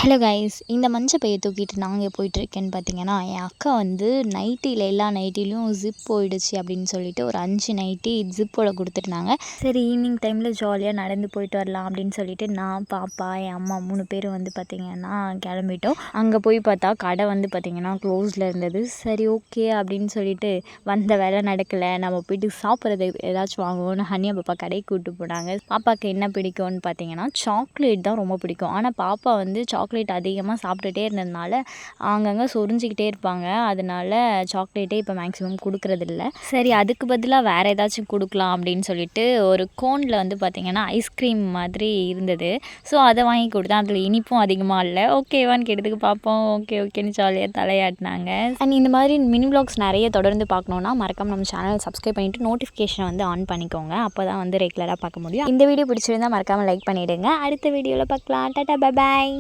Hello guys, இந்த மஞ்ச பைய தூக்கிட்டு நான் எங்கே போயிட்டுருக்கேன்னு பார்த்தீங்கன்னா, என் அக்கா வந்து நைட்டியில் எல்லா நைட்டிலையும் ஜிப் போயிடுச்சு அப்படின்னு சொல்லிட்டு ஒரு 5 நைட்டி ஜிப்போட கொடுத்துருந்தாங்க. சரி, ஈவினிங் டைமில் ஜாலியாக நடந்து போயிட்டு வரலாம் அப்படின்னு சொல்லிட்டு நான், பாப்பா, என் அம்மா 3 பேரும் வந்து பார்த்திங்கன்னா கிளம்பிட்டோம். அங்கே போய் பார்த்தா கடை வந்து பார்த்திங்கன்னா க்ளோஸில் இருந்தது. சரி, ஓகே அப்படின்னு சொல்லிட்டு வந்த வேலை நடக்கலை, நம்ம போய்ட்டு சாப்பிட்றது ஏதாச்சும் வாங்குவோன்னு ஹனியா பாப்பா கடைக்கு கூப்பிட்டு போனாங்க. பாப்பாவுக்கு என்ன பிடிக்கும்னு பார்த்தீங்கன்னா சாக்லேட் தான் ரொம்ப பிடிக்கும். ஆனால் பாப்பா வந்து சாக்லேட் அதிகமாக சாப்பிட்டுட்டே இருந்ததுனால அங்கங்கே சொரிஞ்சிக்கிட்டே இருப்பாங்க. அதனால சாக்லேட்டே இப்போ மேக்ஸிமம் கொடுக்குறதில்ல. சரி, அதுக்கு பதிலாக வேறு ஏதாச்சும் கொடுக்கலாம் அப்படின்னு சொல்லிட்டு ஒரு கோனில் வந்து பார்த்திங்கன்னா ஐஸ்கிரீம் மாதிரி இருந்தது. ஸோ அதை வாங்கி கொடுத்தேன். அதில் இனிப்பும் அதிகமாக இல்லை. ஓகேவான்னு கேட்டதுக்கு பார்ப்போம் ஓகேன்னு ஜாலியாக தலையாட்டினாங்க. அண்ட் இந்த மாதிரி மினி வ்ளாக்ஸ் நிறைய தொடர்ந்து பார்க்கணுன்னா மறக்காம நம்ம சேனல் சப்ஸ்கிரைப் பண்ணிவிட்டு நோட்டிஃபிகேஷனை வந்து ஆன் பண்ணிக்கோங்க. அப்போ தான் வந்து ரெகுலராக பார்க்க முடியும். இந்த வீடியோ பிடிச்சிருந்தால் மறக்காமல் லைக் பண்ணிவிடுங்க. அடுத்த வீடியோவில் பார்க்கலாம். Tata, bye bye.